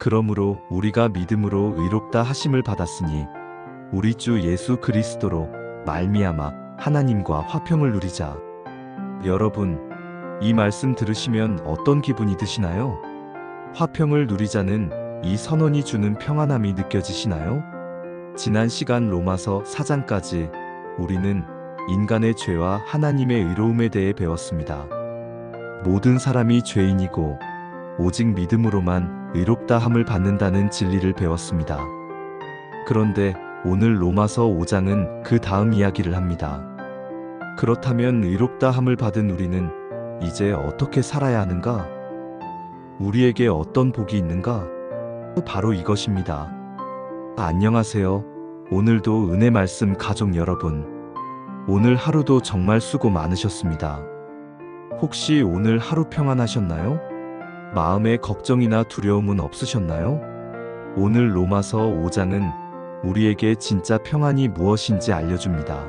그러므로 우리가 믿음으로 의롭다 하심을 받았으니 우리 주 예수 그리스도로 말미암아 하나님과 화평을 누리자. 여러분, 이 말씀 들으시면 어떤 기분이 드시나요? 화평을 누리자는 이 선언이 주는 평안함이 느껴지시나요? 지난 시간 로마서 4장까지 우리는 인간의 죄와 하나님의 의로움에 대해 배웠습니다. 모든 사람이 죄인이고 오직 믿음으로만 의롭다 함을 받는다는 진리를 배웠습니다. 그런데 오늘 로마서 5장은 그 다음 이야기를 합니다. 그렇다면 의롭다 함을 받은 우리는 이제 어떻게 살아야 하는가? 우리에게 어떤 복이 있는가? 바로 이것입니다. 안녕하세요. 오늘도 은혜 말씀 가족 여러분. 오늘 하루도 정말 수고 많으셨습니다. 혹시 오늘 하루 평안하셨나요? 마음에 걱정이나 두려움은 없으셨나요? 오늘 로마서 5장은 우리에게 진짜 평안이 무엇인지 알려줍니다.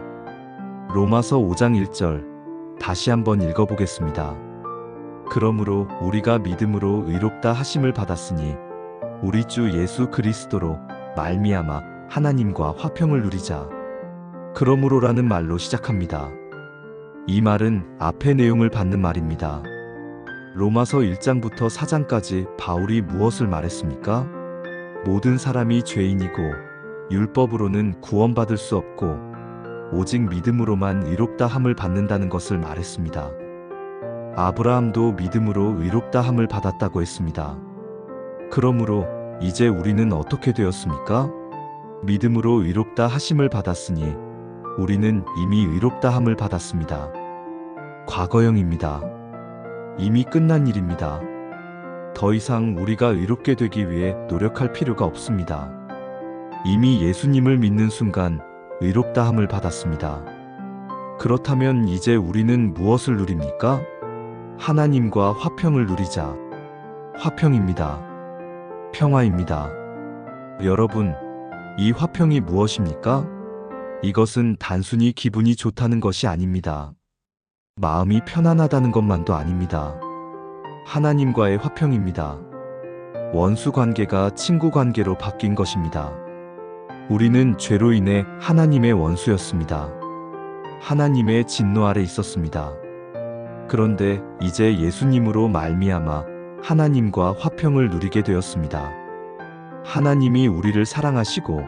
로마서 5장 1절 다시 한번 읽어보겠습니다. 그러므로 우리가 믿음으로 의롭다 하심을 받았으니 우리 주 예수 그리스도로 말미암아 하나님과 화평을 누리자. 그러므로라는 말로 시작합니다. 이 말은 앞의 내용을 받는 말입니다. 로마서 1장부터 4장까지 바울이 무엇을 말했습니까? 모든 사람이 죄인이고 율법으로는 구원받을 수 없고 오직 믿음으로만 의롭다 함을 받는다는 것을 말했습니다. 아브라함도 믿음으로 의롭다 함을 받았다고 했습니다. 그러므로 이제 우리는 어떻게 되었습니까? 믿음으로 의롭다 하심을 받았으니 우리는 이미 의롭다 함을 받았습니다. 과거형입니다. 이미 끝난 일입니다. 더 이상 우리가 의롭게 되기 위해 노력할 필요가 없습니다. 이미 예수님을 믿는 순간 의롭다 함을 받았습니다. 그렇다면 이제 우리는 무엇을 누립니까? 하나님과 화평을 누리자. 화평입니다. 평화입니다. 여러분, 이 화평이 무엇입니까? 이것은 단순히 기분이 좋다는 것이 아닙니다. 마음이 편안하다는 것만도 아닙니다. 하나님과의 화평입니다. 원수 관계가 친구 관계로 바뀐 것입니다. 우리는 죄로 인해 하나님의 원수였습니다. 하나님의 진노 아래 있었습니다. 그런데 이제 예수님으로 말미암아 하나님과 화평을 누리게 되었습니다. 하나님이 우리를 사랑하시고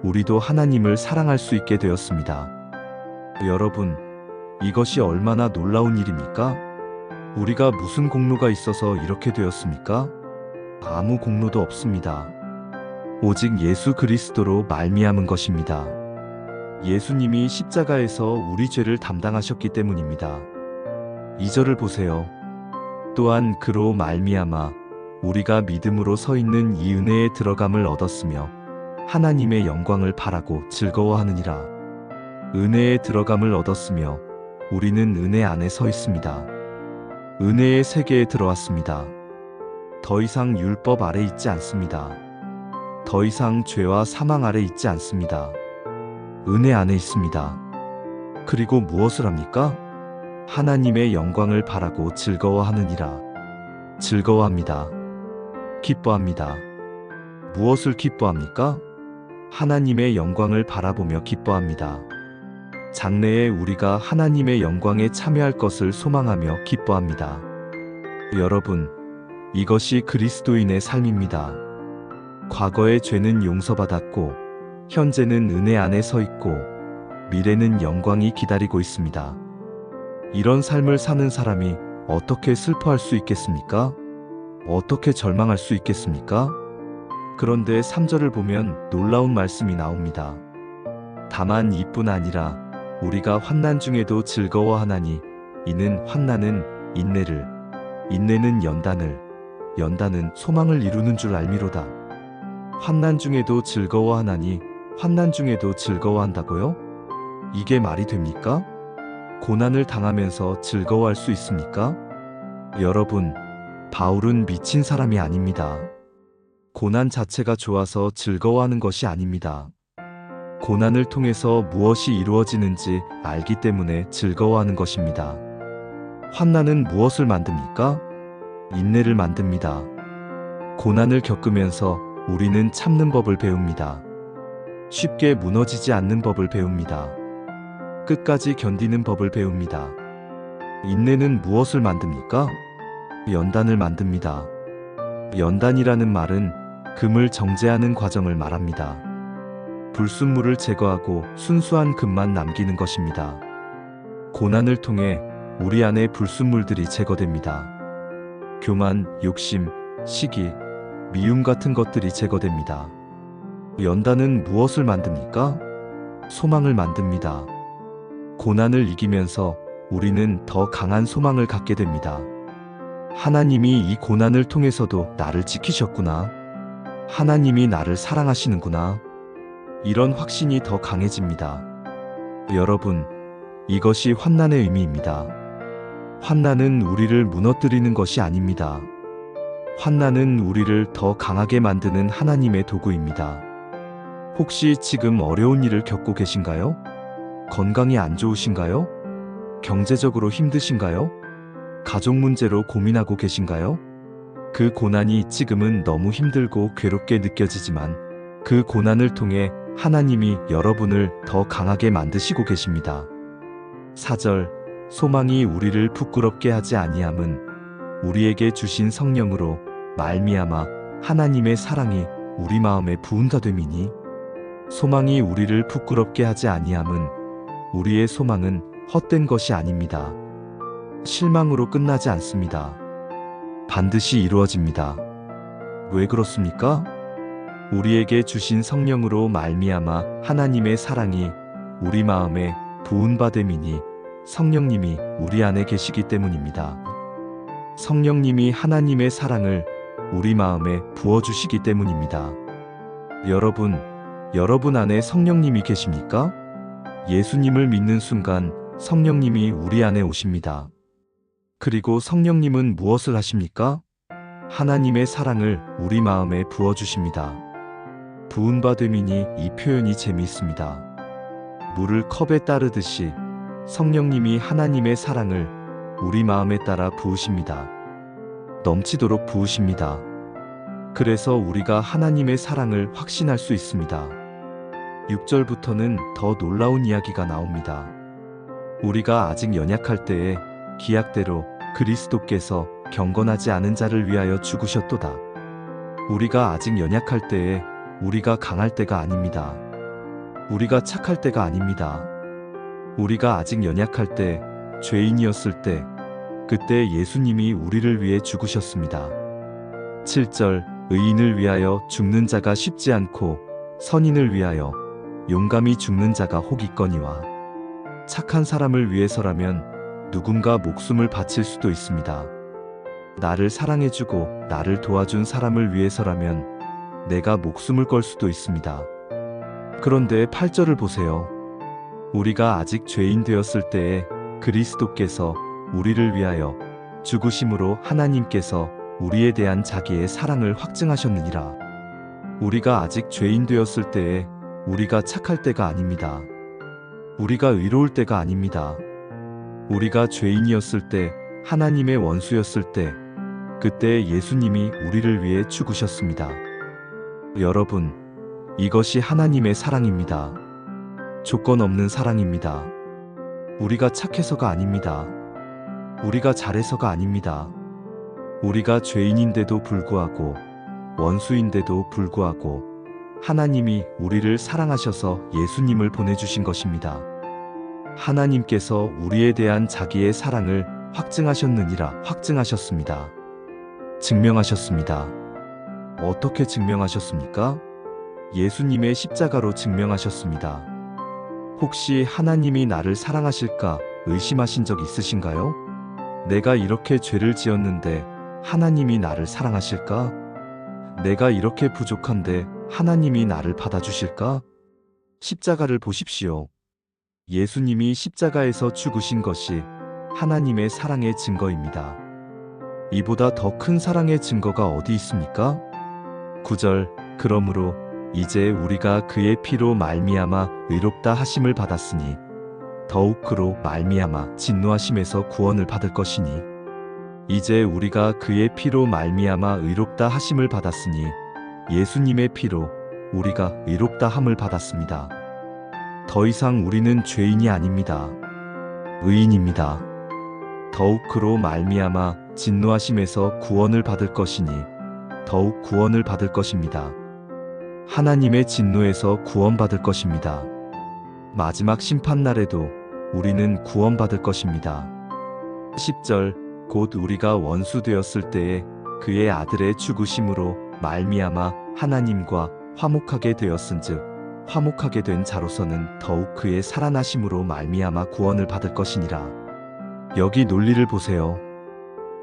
우리도 하나님을 사랑할 수 있게 되었습니다. 여러분, 이것이 얼마나 놀라운 일입니까? 우리가 무슨 공로가 있어서 이렇게 되었습니까? 아무 공로도 없습니다. 오직 예수 그리스도로 말미암은 것입니다. 예수님이 십자가에서 우리 죄를 담당하셨기 때문입니다. 2절을 보세요. 또한 그로 말미암아 우리가 믿음으로 서 있는 이 은혜에 들어감을 얻었으며 하나님의 영광을 바라고 즐거워하느니라. 은혜에 들어감을 얻었으며 우리는 은혜 안에 서 있습니다. 은혜의 세계에 들어왔습니다. 더 이상 율법 아래 있지 않습니다. 더 이상 죄와 사망 아래 있지 않습니다. 은혜 안에 있습니다. 그리고 무엇을 합니까? 하나님의 영광을 바라고 즐거워하느니라. 즐거워합니다. 기뻐합니다. 무엇을 기뻐합니까? 하나님의 영광을 바라보며 기뻐합니다. 장래에 우리가 하나님의 영광에 참여할 것을 소망하며 기뻐합니다. 여러분, 이것이 그리스도인의 삶입니다. 과거의 죄는 용서받았고, 현재는 은혜 안에 서 있고, 미래는 영광이 기다리고 있습니다. 이런 삶을 사는 사람이 어떻게 슬퍼할 수 있겠습니까? 어떻게 절망할 수 있겠습니까? 그런데 3절을 보면 놀라운 말씀이 나옵니다. 다만 이뿐 아니라 우리가 환난 중에도 즐거워하나니 이는 환난은 인내를, 인내는 연단을, 연단은 소망을 이루는 줄 알미로다. 환난 중에도 즐거워하나니 환난 중에도 즐거워한다고요? 이게 말이 됩니까? 고난을 당하면서 즐거워할 수 있습니까? 여러분, 바울은 미친 사람이 아닙니다. 고난 자체가 좋아서 즐거워하는 것이 아닙니다. 고난을 통해서 무엇이 이루어지는지 알기 때문에 즐거워하는 것입니다. 환난은 무엇을 만듭니까? 인내를 만듭니다. 고난을 겪으면서 우리는 참는 법을 배웁니다. 쉽게 무너지지 않는 법을 배웁니다. 끝까지 견디는 법을 배웁니다. 인내는 무엇을 만듭니까? 연단을 만듭니다. 연단이라는 말은 금을 정제하는 과정을 말합니다. 불순물을 제거하고 순수한 금만 남기는 것입니다. 고난을 통해 우리 안의 불순물들이 제거됩니다. 교만, 욕심, 시기, 미움 같은 것들이 제거됩니다. 연단은 무엇을 만듭니까? 소망을 만듭니다. 고난을 이기면서 우리는 더 강한 소망을 갖게 됩니다. 하나님이 이 고난을 통해서도 나를 지키셨구나. 하나님이 나를 사랑하시는구나. 이런 확신이 더 강해집니다. 여러분, 이것이 환난의 의미입니다. 환난은 우리를 무너뜨리는 것이 아닙니다. 환난은 우리를 더 강하게 만드는 하나님의 도구입니다. 혹시 지금 어려운 일을 겪고 계신가요? 건강이 안 좋으신가요? 경제적으로 힘드신가요? 가족 문제로 고민하고 계신가요? 그 고난이 지금은 너무 힘들고 괴롭게 느껴지지만 그 고난을 통해 하나님이 여러분을 더 강하게 만드시고 계십니다. 4절, 소망이 우리를 부끄럽게 하지 아니함은 우리에게 주신 성령으로 말미암아 하나님의 사랑이 우리 마음에 부은가 됨이니. 소망이 우리를 부끄럽게 하지 아니함은 우리의 소망은 헛된 것이 아닙니다. 실망으로 끝나지 않습니다. 반드시 이루어집니다. 왜 그렇습니까? 우리에게 주신 성령으로 말미암아 하나님의 사랑이 우리 마음에 부은 바 됨이니 성령님이 우리 안에 계시기 때문입니다. 성령님이 하나님의 사랑을 우리 마음에 부어주시기 때문입니다. 여러분 안에 성령님이 계십니까? 예수님을 믿는 순간 성령님이 우리 안에 오십니다. 그리고 성령님은 무엇을 하십니까? 하나님의 사랑을 우리 마음에 부어주십니다. 부은 바 됨이니 이 표현이 재미있습니다. 물을 컵에 따르듯이 성령님이 하나님의 사랑을 우리 마음에 따라 부으십니다. 넘치도록 부으십니다. 그래서 우리가 하나님의 사랑을 확신할 수 있습니다. 6절부터는 더 놀라운 이야기가 나옵니다. 우리가 아직 연약할 때에 기약대로 그리스도께서 경건하지 않은 자를 위하여 죽으셨도다. 우리가 아직 연약할 때에 우리가 강할 때가 아닙니다. 우리가 착할 때가 아닙니다. 우리가 아직 연약할 때, 죄인이었을 때, 그때 예수님이 우리를 위해 죽으셨습니다. 7절, 의인을 위하여 죽는 자가 쉽지 않고 선인을 위하여 용감히 죽는 자가 혹 있거니와. 착한 사람을 위해서라면 누군가 목숨을 바칠 수도 있습니다. 나를 사랑해주고 나를 도와준 사람을 위해서라면 내가 목숨을 걸 수도 있습니다. 그런데 8절을 보세요. 우리가 아직 죄인 되었을 때에 그리스도께서 우리를 위하여 죽으심으로 하나님께서 우리에 대한 자기의 사랑을 확증하셨느니라. 우리가 아직 죄인 되었을 때에 우리가 착할 때가 아닙니다. 우리가 의로울 때가 아닙니다. 우리가 죄인이었을 때, 하나님의 원수였을 때, 그때 예수님이 우리를 위해 죽으셨습니다. 여러분, 이것이 하나님의 사랑입니다. 조건 없는 사랑입니다. 우리가 착해서가 아닙니다. 우리가 잘해서가 아닙니다. 우리가 죄인인데도 불구하고, 원수인데도 불구하고, 하나님이 우리를 사랑하셔서 예수님을 보내주신 것입니다. 하나님께서 우리에 대한 자기의 사랑을 확증하셨느니라. 확증하셨습니다. 증명하셨습니다. 어떻게 증명하셨습니까? 예수님의 십자가로 증명하셨습니다. 혹시 하나님이 나를 사랑하실까 의심하신 적 있으신가요? 내가 이렇게 죄를 지었는데 하나님이 나를 사랑하실까? 내가 이렇게 부족한데 하나님이 나를 받아주실까? 십자가를 보십시오. 예수님이 십자가에서 죽으신 것이 하나님의 사랑의 증거입니다. 이보다 더 큰 사랑의 증거가 어디 있습니까? 9절, 그러므로 이제 우리가 그의 피로 말미암아 의롭다 하심을 받았으니 더욱 그로 말미암아 진노하심에서 구원을 받을 것이니. 이제 우리가 그의 피로 말미암아 의롭다 하심을 받았으니 예수님의 피로 우리가 의롭다 함을 받았습니다. 더 이상 우리는 죄인이 아닙니다. 의인입니다. 더욱 그로 말미암아 진노하심에서 구원을 받을 것이니 더욱 구원을 받을 것입니다. 하나님의 진노에서 구원받을 것입니다. 마지막 심판날에도 우리는 구원받을 것입니다. 10절 곧 우리가 원수 되었을 때에 그의 아들의 죽으심으로 말미암아 하나님과 화목하게 되었은즉 화목하게 된 자로서는 더욱 그의 살아나심으로 말미암아 구원을 받을 것이니라. 여기 논리를 보세요.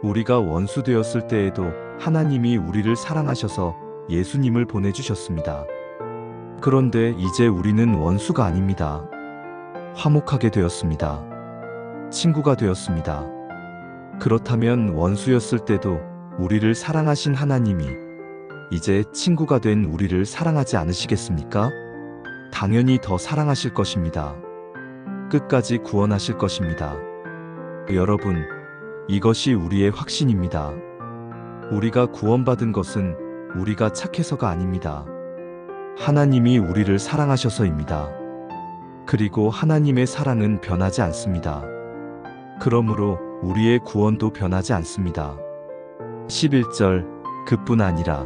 우리가 원수 되었을 때에도 하나님이 우리를 사랑하셔서 예수님을 보내주셨습니다. 그런데 이제 우리는 원수가 아닙니다. 화목하게 되었습니다. 친구가 되었습니다. 그렇다면 원수였을 때도 우리를 사랑하신 하나님이 이제 친구가 된 우리를 사랑하지 않으시겠습니까? 당연히 더 사랑하실 것입니다. 끝까지 구원하실 것입니다. 여러분, 이것이 우리의 확신입니다. 우리가 구원받은 것은 우리가 착해서가 아닙니다. 하나님이 우리를 사랑하셔서입니다. 그리고 하나님의 사랑은 변하지 않습니다. 그러므로 우리의 구원도 변하지 않습니다. 11절 그뿐 아니라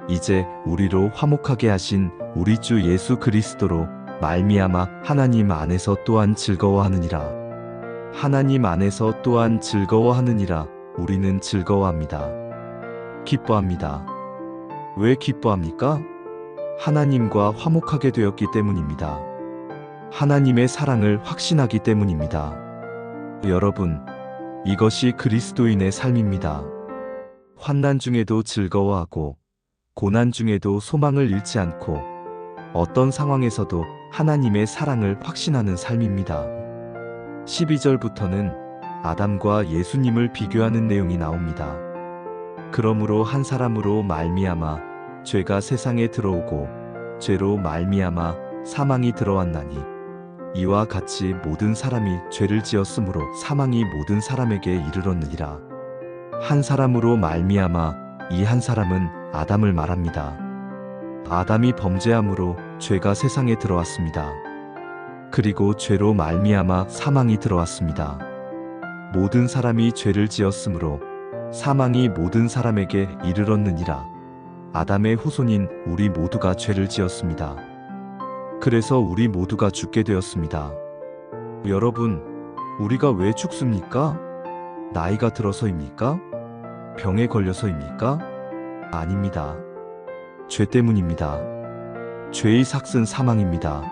이제 우리로 화목하게 하신 우리 주 예수 그리스도로 말미암아 하나님 안에서 또한 즐거워하느니라. 하나님 안에서 또한 즐거워하느니라. 우리는 즐거워합니다. 기뻐합니다. 왜 기뻐합니까? 하나님과 화목하게 되었기 때문입니다. 하나님의 사랑을 확신하기 때문입니다. 여러분, 이것이 그리스도인의 삶입니다. 환난 중에도 즐거워하고 고난 중에도 소망을 잃지 않고 어떤 상황에서도 하나님의 사랑을 확신하는 삶입니다. 12절부터는 아담과 예수님을 비교하는 내용이 나옵니다. 그러므로 한 사람으로 말미암아 죄가 세상에 들어오고 죄로 말미암아 사망이 들어왔나니 이와 같이 모든 사람이 죄를 지었으므로 사망이 모든 사람에게 이르렀느니라. 한 사람으로 말미암아 이 한 사람은 아담을 말합니다. 아담이 범죄함으로 죄가 세상에 들어왔습니다. 그리고 죄로 말미암아 사망이 들어왔습니다. 모든 사람이 죄를 지었으므로 사망이 모든 사람에게 이르렀느니라. 아담의 후손인 우리 모두가 죄를 지었습니다. 그래서 우리 모두가 죽게 되었습니다. 여러분, 우리가 왜 죽습니까? 나이가 들어서입니까? 병에 걸려서입니까? 아닙니다. 죄 때문입니다. 죄의 삭은 사망입니다.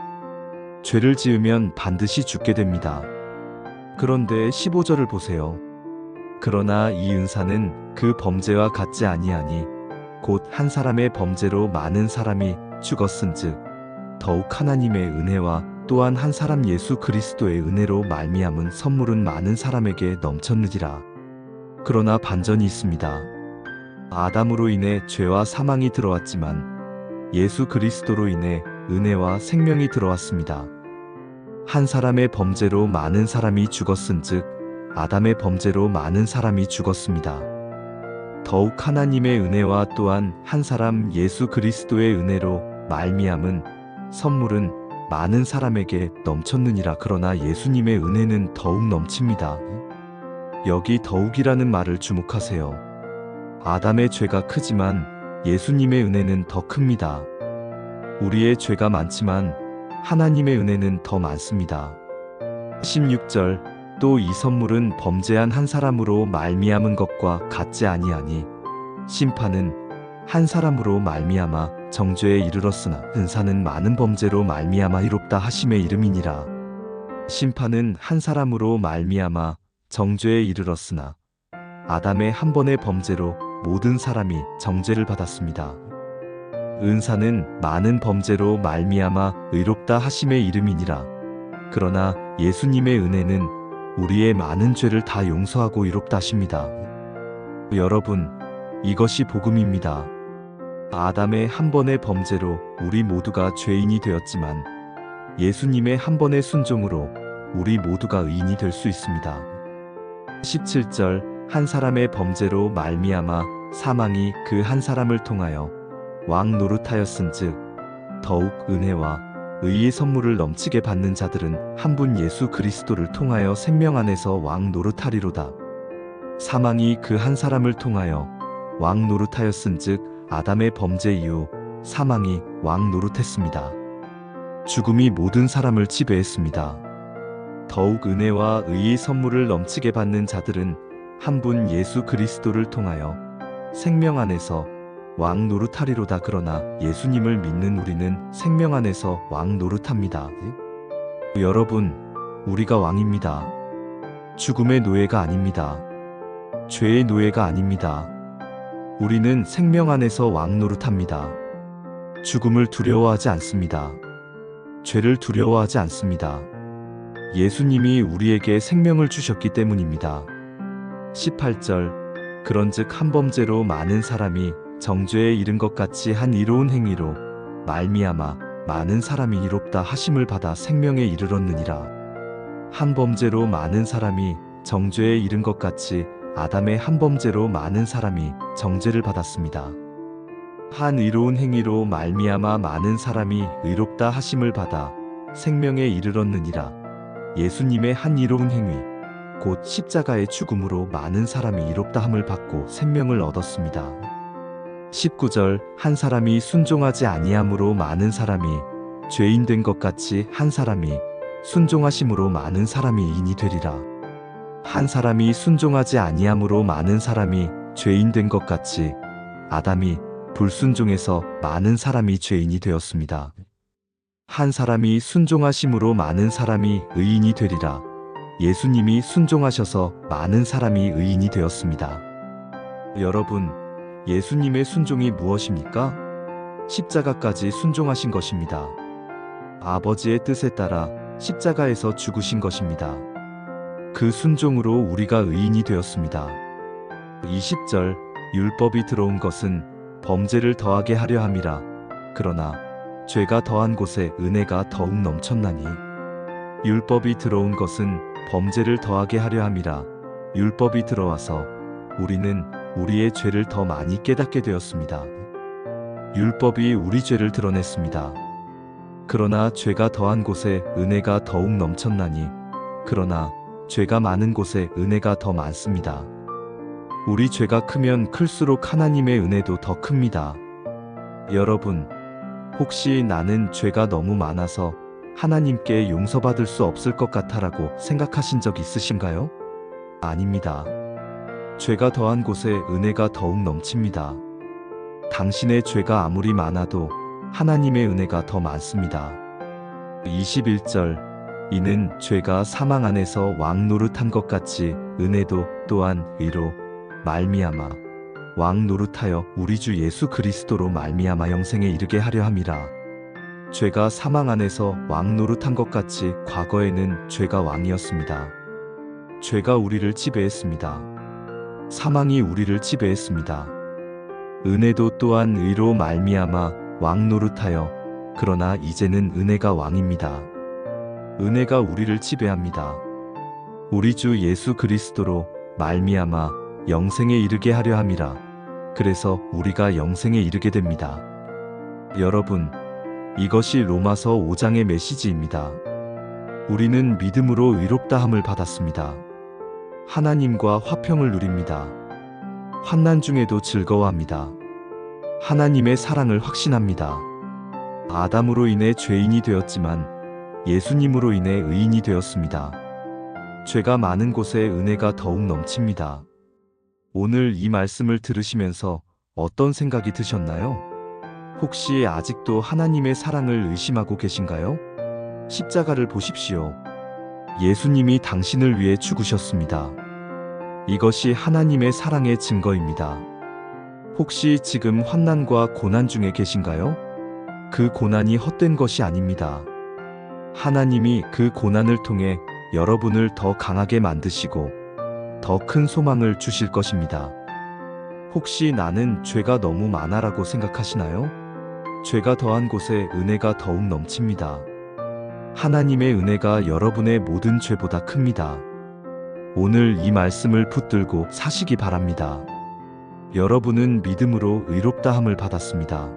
죄를 지으면 반드시 죽게 됩니다. 그런데 15절을 보세요. 그러나 이 은사는 그 범죄와 같지 아니하니 곧 한 사람의 범죄로 많은 사람이 죽었은즉 더욱 하나님의 은혜와 또한 한 사람 예수 그리스도의 은혜로 말미암은 선물은 많은 사람에게 넘쳤느니라. 그러나 반전이 있습니다. 아담으로 인해 죄와 사망이 들어왔지만 예수 그리스도로 인해 은혜와 생명이 들어왔습니다. 한 사람의 범죄로 많은 사람이 죽었은즉 아담의 범죄로 많은 사람이 죽었습니다. 더욱 하나님의 은혜와 또한 한 사람 예수 그리스도의 은혜로 말미암은 선물은 많은 사람에게 넘쳤느니라. 그러나 예수님의 은혜는 더욱 넘칩니다. 여기 더욱이라는 말을 주목하세요. 아담의 죄가 크지만 예수님의 은혜는 더 큽니다. 우리의 죄가 많지만 하나님의 은혜는 더 많습니다. 16절 또 이 선물은 범죄한 한 사람으로 말미암은 것과 같지 아니하니 심판은 한 사람으로 말미암아 정죄에 이르렀으나 은사는 많은 범죄로 말미암아 이롭다 하심의 이름이니라. 심판은 한 사람으로 말미암아 정죄에 이르렀으나 아담의 한 번의 범죄로 모든 사람이 정죄를 받았습니다. 은사는 많은 범죄로 말미암아 의롭다 하심의 이름이니라. 그러나 예수님의 은혜는 우리의 많은 죄를 다 용서하고 이롭다 하십니다. 여러분, 이것이 복음입니다. 아담의 한 번의 범죄로 우리 모두가 죄인이 되었지만 예수님의 한 번의 순종으로 우리 모두가 의인이 될 수 있습니다. 17절 한 사람의 범죄로 말미암아 사망이 그 한 사람을 통하여 왕 노릇하였은즉 더욱 은혜와 의의 선물을 넘치게 받는 자들은 한 분 예수 그리스도를 통하여 생명 안에서 왕 노릇하리로다. 사망이 그 한 사람을 통하여 왕 노릇하였은즉 아담의 범죄 이후 사망이 왕 노릇했습니다. 죽음이 모든 사람을 지배했습니다. 더욱 은혜와 의의 선물을 넘치게 받는 자들은 한 분 예수 그리스도를 통하여 생명 안에서 왕 노릇하리로다. 그러나 예수님을 믿는 우리는 생명 안에서 왕 노릇합니다. 여러분, 우리가 왕입니다. 죽음의 노예가 아닙니다. 죄의 노예가 아닙니다. 우리는 생명 안에서 왕 노릇합니다. 죽음을 두려워하지 않습니다. 죄를 두려워하지 않습니다. 예수님이 우리에게 생명을 주셨기 때문입니다. 18절 그런즉 한 범죄로 많은 사람이 정죄에 이른 것 같이 한 이로운 행위로 말미암아 많은 사람이 이롭다 하심을 받아 생명에 이르렀느니라. 한 범죄로 많은 사람이 정죄에 이른 것 같이 아담의 한 범죄로 많은 사람이 정죄를 받았습니다. 한 의로운 행위로 말미암아 많은 사람이 의롭다 하심을 받아 생명에 이르렀느니라. 예수님의 한 의로운 행위, 곧 십자가의 죽음으로 많은 사람이 이롭다함을 받고 생명을 얻었습니다. 19절 한 사람이 순종하지 아니함으로 많은 사람이 죄인 된 것 같이 한 사람이 순종하심으로 많은 사람이 의인이 되리라. 한 사람이 순종하지 아니함으로 많은 사람이 죄인 된 것 같이 아담이 불순종해서 많은 사람이 죄인이 되었습니다. 한 사람이 순종하심으로 많은 사람이 의인이 되리라. 예수님이 순종하셔서 많은 사람이 의인이 되었습니다. 여러분, 예수님의 순종이 무엇입니까? 십자가까지 순종하신 것입니다. 아버지의 뜻에 따라 십자가에서 죽으신 것입니다. 그 순종으로 우리가 의인이 되었습니다. 20절 율법이 들어온 것은 범죄를 더하게 하려 함이라. 그러나 죄가 더한 곳에 은혜가 더욱 넘쳤나니. 율법이 들어온 것은 범죄를 더하게 하려 함이라. 율법이 들어와서 우리는 우리의 죄를 더 많이 깨닫게 되었습니다. 율법이 우리 죄를 드러냈습니다. 그러나 죄가 더한 곳에 은혜가 더욱 넘쳤나니. 그러나 죄가 많은 곳에 은혜가 더 많습니다. 우리 죄가 크면 클수록 하나님의 은혜도 더 큽니다. 여러분, 혹시 나는 죄가 너무 많아서 하나님께 용서받을 수 없을 것 같아라고 생각하신 적 있으신가요? 아닙니다. 죄가 더한 곳에 은혜가 더욱 넘칩니다. 당신의 죄가 아무리 많아도 하나님의 은혜가 더 많습니다. 21절 이는 죄가 사망 안에서 왕 노릇한 것 같이 은혜도 또한 의로 말미암아 왕 노릇하여 우리 주 예수 그리스도로 말미암아 영생에 이르게 하려 함이라. 죄가 사망 안에서 왕 노릇한 것 같이 과거에는 죄가 왕이었습니다. 죄가 우리를 지배했습니다. 사망이 우리를 지배했습니다. 은혜도 또한 의로 말미암아 왕 노릇하여 그러나 이제는 은혜가 왕입니다. 은혜가 우리를 지배합니다. 우리 주 예수 그리스도로 말미암아 영생에 이르게 하려 함이라. 그래서 우리가 영생에 이르게 됩니다. 여러분, 이것이 로마서 5장의 메시지입니다. 우리는 믿음으로 의롭다함을 받았습니다. 하나님과 화평을 누립니다. 환난 중에도 즐거워합니다. 하나님의 사랑을 확신합니다. 아담으로 인해 죄인이 되었지만 예수님으로 인해 의인이 되었습니다. 죄가 많은 곳에 은혜가 더욱 넘칩니다. 오늘 이 말씀을 들으시면서 어떤 생각이 드셨나요? 혹시 아직도 하나님의 사랑을 의심하고 계신가요? 십자가를 보십시오. 예수님이 당신을 위해 죽으셨습니다. 이것이 하나님의 사랑의 증거입니다. 혹시 지금 환난과 고난 중에 계신가요? 그 고난이 헛된 것이 아닙니다. 하나님이 그 고난을 통해 여러분을 더 강하게 만드시고 더 큰 소망을 주실 것입니다. 혹시 나는 죄가 너무 많아라고 생각하시나요? 죄가 더한 곳에 은혜가 더욱 넘칩니다. 하나님의 은혜가 여러분의 모든 죄보다 큽니다. 오늘 이 말씀을 붙들고 사시기 바랍니다. 여러분은 믿음으로 의롭다함을 받았습니다.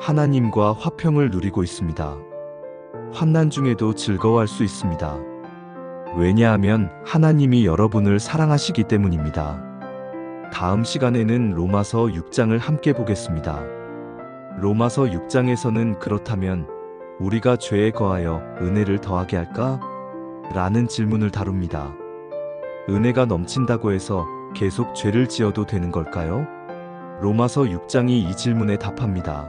하나님과 화평을 누리고 있습니다. 환난 중에도 즐거워할 수 있습니다. 왜냐하면 하나님이 여러분을 사랑하시기 때문입니다. 다음 시간에는 로마서 6장을 함께 보겠습니다. 로마서 6장에서는 그렇다면 우리가 죄에 거하여 은혜를 더하게 할까? 라는 질문을 다룹니다. 은혜가 넘친다고 해서 계속 죄를 지어도 되는 걸까요? 로마서 6장이 이 질문에 답합니다.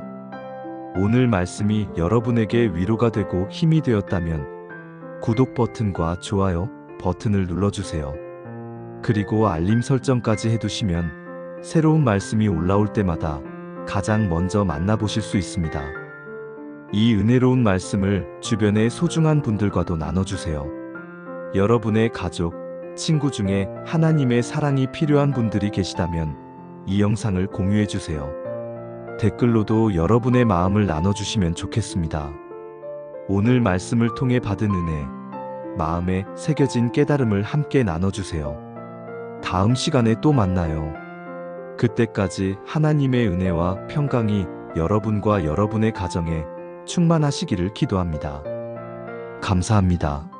오늘 말씀이 여러분에게 위로가 되고 힘이 되었다면 구독 버튼과 좋아요 버튼을 눌러주세요. 그리고 알림 설정까지 해두시면 새로운 말씀이 올라올 때마다 가장 먼저 만나보실 수 있습니다. 이 은혜로운 말씀을 주변의 소중한 분들과도 나눠주세요. 여러분의 가족, 친구 중에 하나님의 사랑이 필요한 분들이 계시다면 이 영상을 공유해주세요. 댓글로도 여러분의 마음을 나눠주시면 좋겠습니다. 오늘 말씀을 통해 받은 은혜, 마음에 새겨진 깨달음을 함께 나눠주세요. 다음 시간에 또 만나요. 그때까지 하나님의 은혜와 평강이 여러분과 여러분의 가정에 충만하시기를 기도합니다. 감사합니다.